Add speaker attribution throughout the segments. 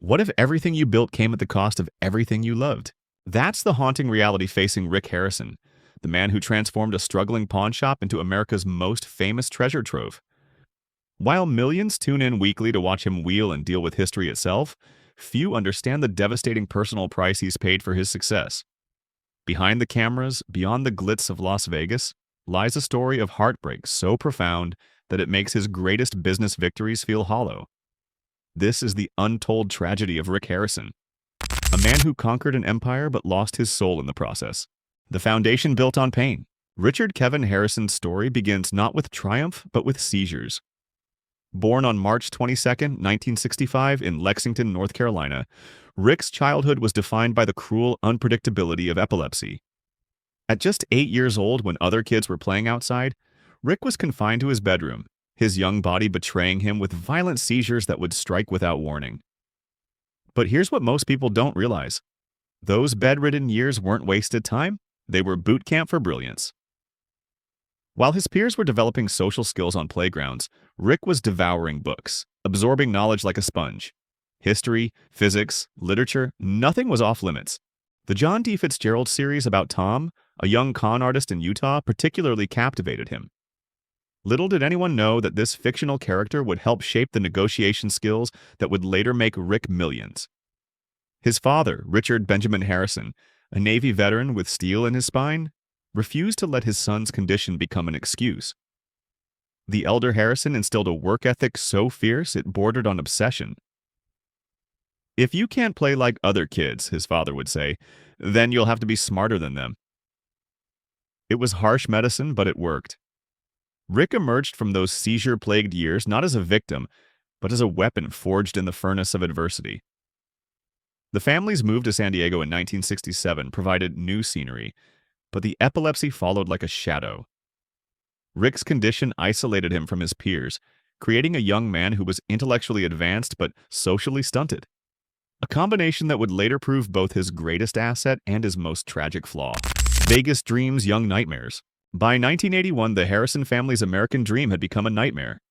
Speaker 1: What if everything you built came at the cost of everything you loved? That's the haunting reality facing Rick Harrison, the man who transformed a struggling pawn shop into America's most famous treasure trove. While millions tune in weekly to watch him wheel and deal with history itself, few understand the devastating personal price he's paid for his success. Behind the cameras, beyond the glitz of Las Vegas, lies a story of heartbreak so profound that it makes his greatest business victories feel hollow. This is the untold tragedy of Rick Harrison, a man who conquered an empire but lost his soul in the process. The foundation built on pain. Richard Kevin Harrison's story begins not with triumph, but with seizures. Born on March 22, 1965, in Lexington, North Carolina, Rick's childhood was defined by the cruel unpredictability of epilepsy. At just 8 years old, when other kids were playing outside, Rick was confined to his bedroom, his young body betraying him with violent seizures that would strike without warning. But here's what most people don't realize. Those bedridden years weren't wasted time, they were boot camp for brilliance. While his peers were developing social skills on playgrounds, Rick was devouring books, absorbing knowledge like a sponge. History, physics, literature, nothing was off limits. The John D. Fitzgerald series about Tom, a young con artist in Utah, particularly captivated him. Little did anyone know that this fictional character would help shape the negotiation skills that would later make Rick millions. His father, Richard Benjamin Harrison, a Navy veteran with steel in his spine, refused to let his son's condition become an excuse. The elder Harrison instilled a work ethic so fierce it bordered on obsession. "If you can't play like other kids," his father would say, "then you'll have to be smarter than them." It was harsh medicine, but it worked. Rick emerged from those seizure-plagued years not as a victim, but as a weapon forged in the furnace of adversity. The family's move to San Diego in 1967 provided new scenery, but the epilepsy followed like a shadow. Rick's condition isolated him from his peers, creating a young man who was intellectually advanced but socially stunted. A combination that would later prove both his greatest asset and his most tragic flaw. Vegas dreams, young nightmares. By 1981, the Harrison family's American dream had become a nightmare.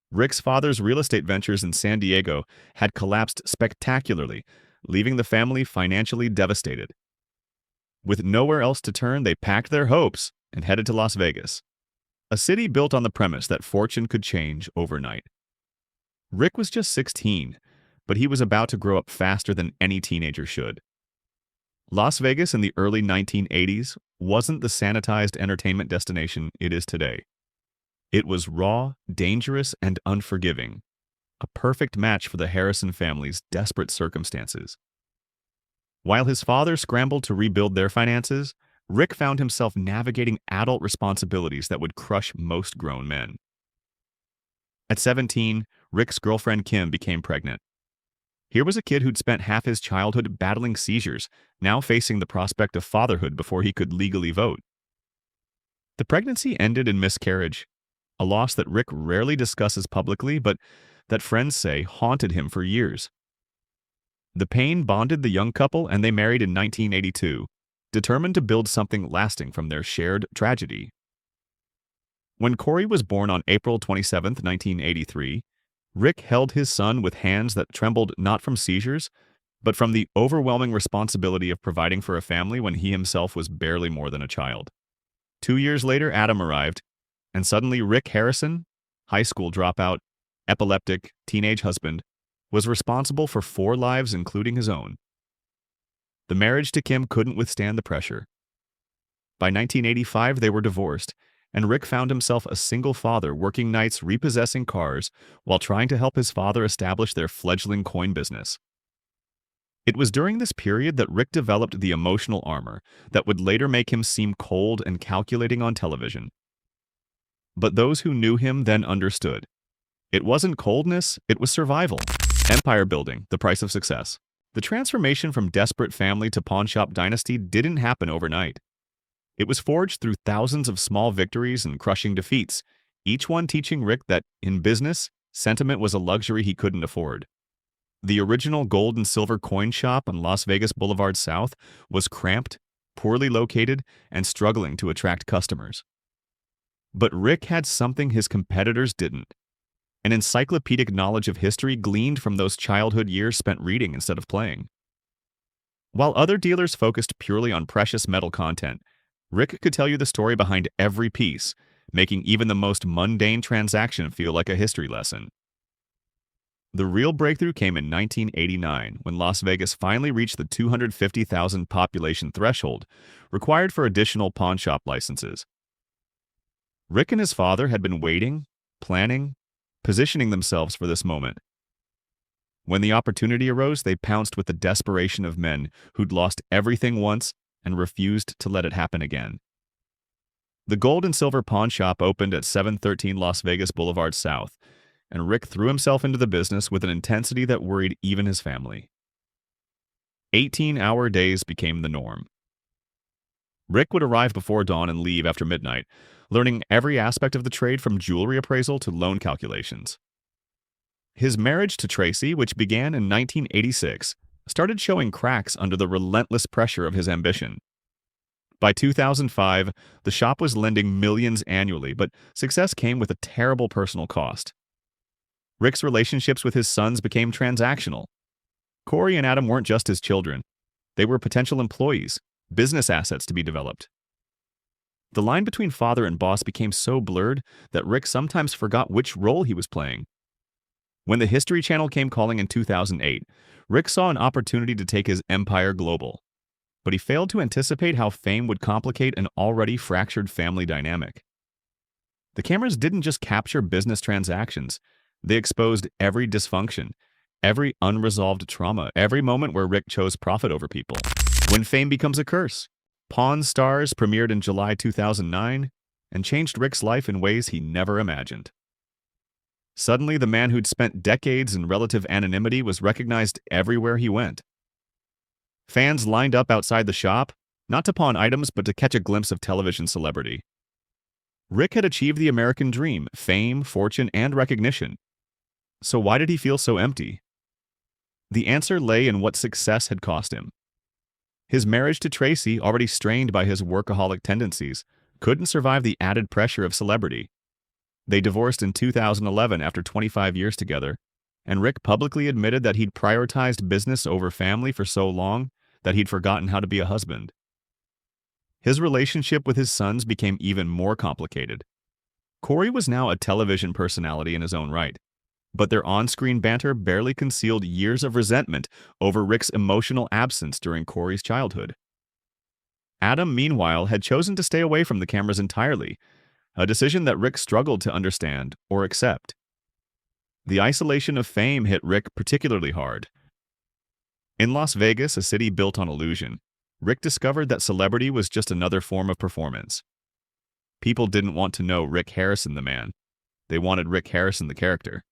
Speaker 1: Rick's father's real estate ventures in San Diego had collapsed spectacularly, leaving the family financially devastated. With nowhere else to turn, they packed their hopes and headed to Las Vegas, a city built on the premise that fortune could change overnight. Rick was just 16, but he was about to grow up faster than any teenager should. Las Vegas in the early 1980s wasn't the sanitized entertainment destination it is today. It was raw, dangerous, and unforgiving, a perfect match for the Harrison family's desperate circumstances. While his father scrambled to rebuild their finances, Rick found himself navigating adult responsibilities that would crush most grown men. At 17, Rick's girlfriend Kim became pregnant. Here was a kid who'd spent half his childhood battling seizures, now facing the prospect of fatherhood before he could legally vote. The pregnancy ended in miscarriage, a loss that Rick rarely discusses publicly, but that friends say haunted him for years. The pain bonded the young couple, and they married in 1982, determined to build something lasting from their shared tragedy. When Corey was born on April 27, 1983, Rick held his son with hands that trembled not from seizures, but from the overwhelming responsibility of providing for a family when he himself was barely more than a child. 2 years later, Adam arrived, and suddenly Rick Harrison, high school dropout, epileptic, teenage husband, was responsible for 4 lives, including his own. The marriage to Kim couldn't withstand the pressure. By 1985, they were divorced, and Rick found himself a single father working nights repossessing cars while trying to help his father establish their fledgling coin business. It was during this period that Rick developed the emotional armor that would later make him seem cold and calculating on television. But those who knew him then understood. It wasn't coldness, it was survival. Empire building, the price of success. The transformation from desperate family to pawnshop dynasty didn't happen overnight. It was forged through thousands of small victories and crushing defeats, each one teaching Rick that, in business, sentiment was a luxury he couldn't afford. The original gold and silver coin shop on Las Vegas Boulevard South was cramped, poorly located, and struggling to attract customers. But Rick had something his competitors didn't: an encyclopedic knowledge of history gleaned from those childhood years spent reading instead of playing. While other dealers focused purely on precious metal content, Rick could tell you the story behind every piece, making even the most mundane transaction feel like a history lesson. The real breakthrough came in 1989 when Las Vegas finally reached the 250,000 population threshold required for additional pawnshop licenses. Rick and his father had been waiting, planning, positioning themselves for this moment. When the opportunity arose, they pounced with the desperation of men who'd lost everything once and refused to let it happen again. The gold and silver pawn shop opened at 713 Las Vegas Boulevard South, and Rick threw himself into the business with an intensity that worried even his family. 18-hour days became the norm. Rick would arrive before dawn and leave after midnight, learning every aspect of the trade from jewelry appraisal to loan calculations. His marriage to Tracy, which began in 1986, started showing cracks under the relentless pressure of his ambition. By 2005, the shop was lending millions annually, but success came with a terrible personal cost. Rick's relationships with his sons became transactional. Corey and Adam weren't just his children. They were potential employees, business assets to be developed. The line between father and boss became so blurred that Rick sometimes forgot which role he was playing. When the History Channel came calling in 2008, Rick saw an opportunity to take his empire global. But he failed to anticipate how fame would complicate an already fractured family dynamic. The cameras didn't just capture business transactions. They exposed every dysfunction, every unresolved trauma, every moment where Rick chose profit over people. When fame becomes a curse, Pawn Stars premiered in July 2009 and changed Rick's life in ways he never imagined. Suddenly, the man who'd spent decades in relative anonymity was recognized everywhere he went. Fans lined up outside the shop, not to pawn items, but to catch a glimpse of television celebrity. Rick had achieved the American dream, fame, fortune, and recognition. So why did he feel so empty? The answer lay in what success had cost him. His marriage to Tracy, already strained by his workaholic tendencies, couldn't survive the added pressure of celebrity. They divorced in 2011 after 25 years together, and Rick publicly admitted that he'd prioritized business over family for so long that he'd forgotten how to be a husband. His relationship with his sons became even more complicated. Corey was now a television personality in his own right, but their on-screen banter barely concealed years of resentment over Rick's emotional absence during Corey's childhood. Adam, meanwhile, had chosen to stay away from the cameras entirely, a decision that Rick struggled to understand or accept. The isolation of fame hit Rick particularly hard. In Las Vegas, a city built on illusion, Rick discovered that celebrity was just another form of performance. People didn't want to know Rick Harrison the man. They wanted Rick Harrison the character.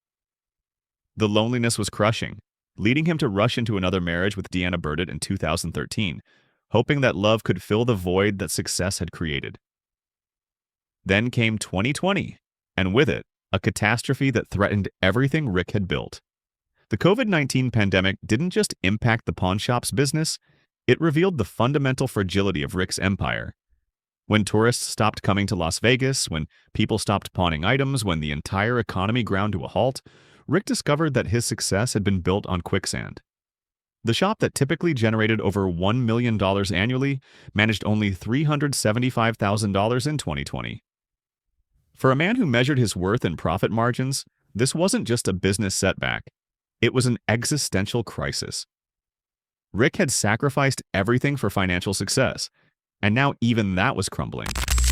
Speaker 1: The loneliness was crushing, leading him to rush into another marriage with Deanna Burdett in 2013, hoping that love could fill the void that success had created. Then came 2020, and with it, a catastrophe that threatened everything Rick had built. The COVID-19 pandemic didn't just impact the pawnshop's business, it revealed the fundamental fragility of Rick's empire. When tourists stopped coming to Las Vegas, when people stopped pawning items, when the entire economy ground to a halt, Rick discovered that his success had been built on quicksand. The shop that typically generated over $1 million annually managed only $375,000 in 2020. For a man who measured his worth in profit margins, this wasn't just a business setback. It was an existential crisis. Rick had sacrificed everything for financial success, and now even that was crumbling.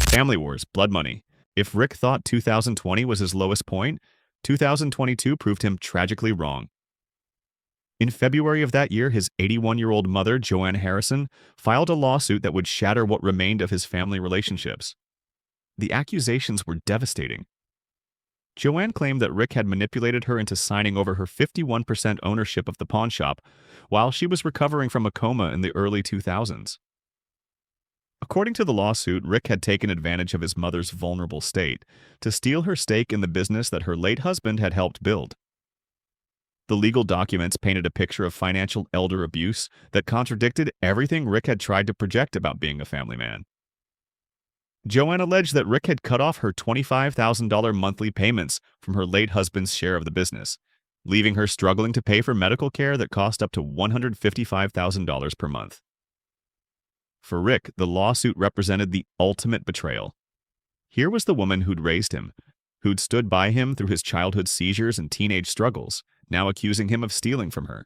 Speaker 1: Family wars, blood money. If Rick thought 2020 was his lowest point, 2022 proved him tragically wrong. In February of that year, his 81-year-old mother, Joanne Harrison, filed a lawsuit that would shatter what remained of his family relationships. The accusations were devastating. Joanne claimed that Rick had manipulated her into signing over her 51% ownership of the pawnshop while she was recovering from a coma in the early 2000s. According to the lawsuit, Rick had taken advantage of his mother's vulnerable state to steal her stake in the business that her late husband had helped build. The legal documents painted a picture of financial elder abuse that contradicted everything Rick had tried to project about being a family man. Joanne alleged that Rick had cut off her $25,000 monthly payments from her late husband's share of the business, leaving her struggling to pay for medical care that cost up to $155,000 per month. For Rick, the lawsuit represented the ultimate betrayal. Here was the woman who'd raised him, who'd stood by him through his childhood seizures and teenage struggles, now accusing him of stealing from her.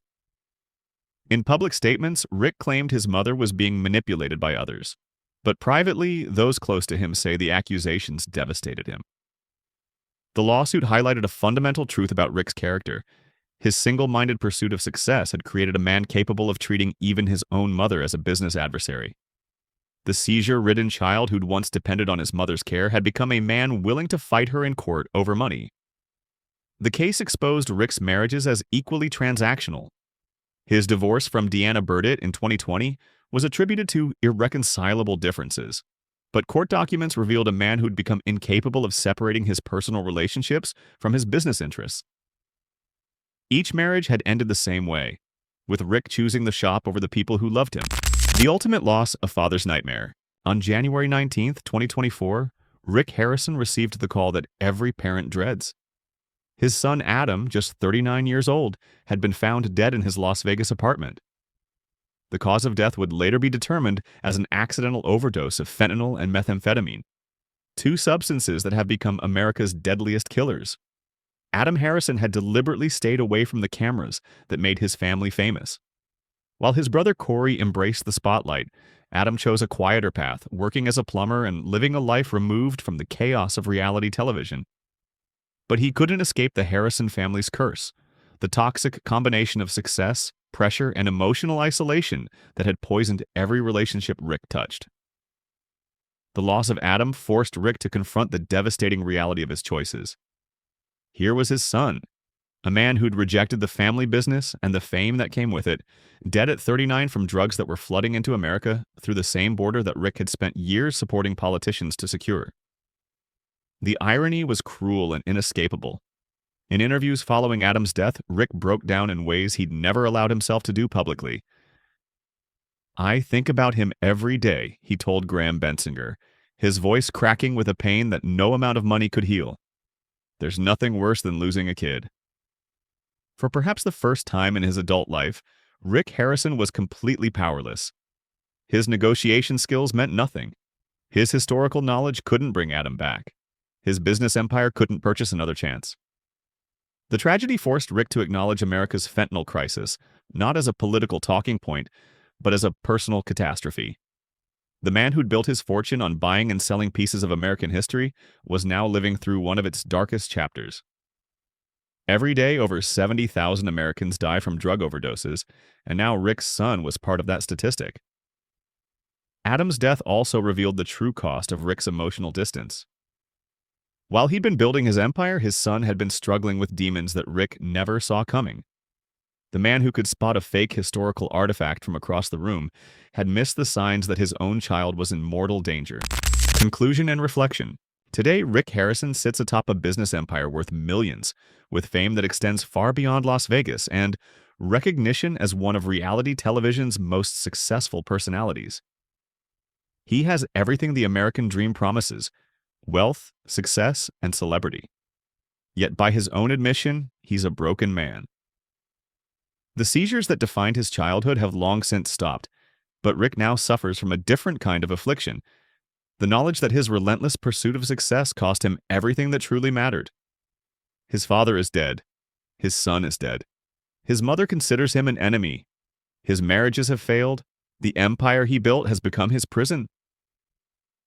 Speaker 1: In public statements, Rick claimed his mother was being manipulated by others, but privately, those close to him say the accusations devastated him. The lawsuit highlighted a fundamental truth about Rick's character. His single-minded pursuit of success had created a man capable of treating even his own mother as a business adversary. The seizure-ridden child who'd once depended on his mother's care had become a man willing to fight her in court over money. The case exposed Rick's marriages as equally transactional. His divorce from Deanna Burdett in 2020 was attributed to irreconcilable differences, but court documents revealed a man who'd become incapable of separating his personal relationships from his business interests. Each marriage had ended the same way, with Rick choosing the shop over the people who loved him. The ultimate loss, a father's nightmare. On January 19, 2024, Rick Harrison received the call that every parent dreads. His son Adam, just 39 years old, had been found dead in his Las Vegas apartment. The cause of death would later be determined as an accidental overdose of fentanyl and methamphetamine, two substances that have become America's deadliest killers. Adam Harrison had deliberately stayed away from the cameras that made his family famous. While his brother Corey embraced the spotlight, Adam chose a quieter path, working as a plumber and living a life removed from the chaos of reality television. But he couldn't escape the Harrison family's curse, the toxic combination of success, pressure, and emotional isolation that had poisoned every relationship Rick touched. The loss of Adam forced Rick to confront the devastating reality of his choices. Here was his son, a man who'd rejected the family business and the fame that came with it, dead at 39 from drugs that were flooding into America through the same border that Rick had spent years supporting politicians to secure. The irony was cruel and inescapable. In interviews following Adam's death, Rick broke down in ways he'd never allowed himself to do publicly. "I think about him every day," he told Graham Bensinger, his voice cracking with a pain that no amount of money could heal. "There's nothing worse than losing a kid." For perhaps the first time in his adult life, Rick Harrison was completely powerless. His negotiation skills meant nothing. His historical knowledge couldn't bring Adam back. His business empire couldn't purchase another chance. The tragedy forced Rick to acknowledge America's fentanyl crisis, not as a political talking point, but as a personal catastrophe. The man who'd built his fortune on buying and selling pieces of American history was now living through one of its darkest chapters. Every day, over 70,000 Americans die from drug overdoses, and now Rick's son was part of that statistic. Adam's death also revealed the true cost of Rick's emotional distance. While he'd been building his empire, his son had been struggling with demons that Rick never saw coming. The man who could spot a fake historical artifact from across the room had missed the signs that his own child was in mortal danger. Conclusion and reflection. Today, Rick Harrison sits atop a business empire worth millions, with fame that extends far beyond Las Vegas and recognition as one of reality television's most successful personalities. He has everything the American dream promises: wealth, success, and celebrity. Yet by his own admission, he's a broken man. The seizures that defined his childhood have long since stopped, but Rick now suffers from a different kind of affliction: the knowledge that his relentless pursuit of success cost him everything that truly mattered. His father is dead. His son is dead. His mother considers him an enemy. His marriages have failed. The empire he built has become his prison.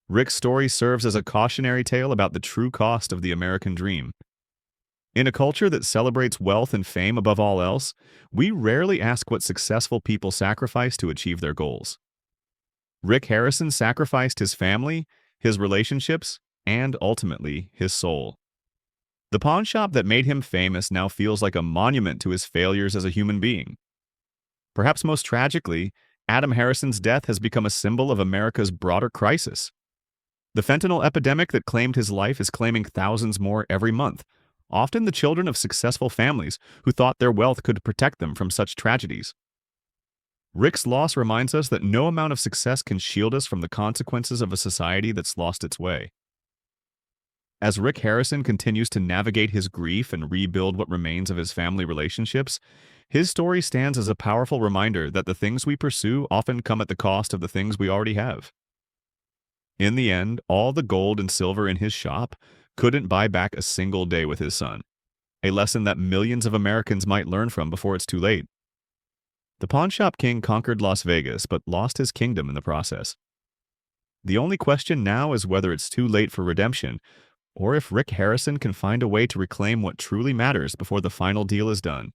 Speaker 1: Rick's story serves as a cautionary tale about the true cost of the American dream. In a culture that celebrates wealth and fame above all else, we rarely ask what successful people sacrifice to achieve their goals. Rick Harrison sacrificed his family, his relationships, and ultimately, his soul. The pawn shop that made him famous now feels like a monument to his failures as a human being. Perhaps most tragically, Adam Harrison's death has become a symbol of America's broader crisis. The fentanyl epidemic that claimed his life is claiming thousands more every month, often the children of successful families who thought their wealth could protect them from such tragedies. Rick's loss reminds us that no amount of success can shield us from the consequences of a society that's lost its way. As Rick Harrison continues to navigate his grief and rebuild what remains of his family relationships, his story stands as a powerful reminder that the things we pursue often come at the cost of the things we already have. In the end, all the gold and silver in his shop couldn't buy back a single day with his son, a lesson that millions of Americans might learn from before it's too late. The pawnshop king conquered Las Vegas but lost his kingdom in the process. The only question now is whether it's too late for redemption, or if Rick Harrison can find a way to reclaim what truly matters before the final deal is done.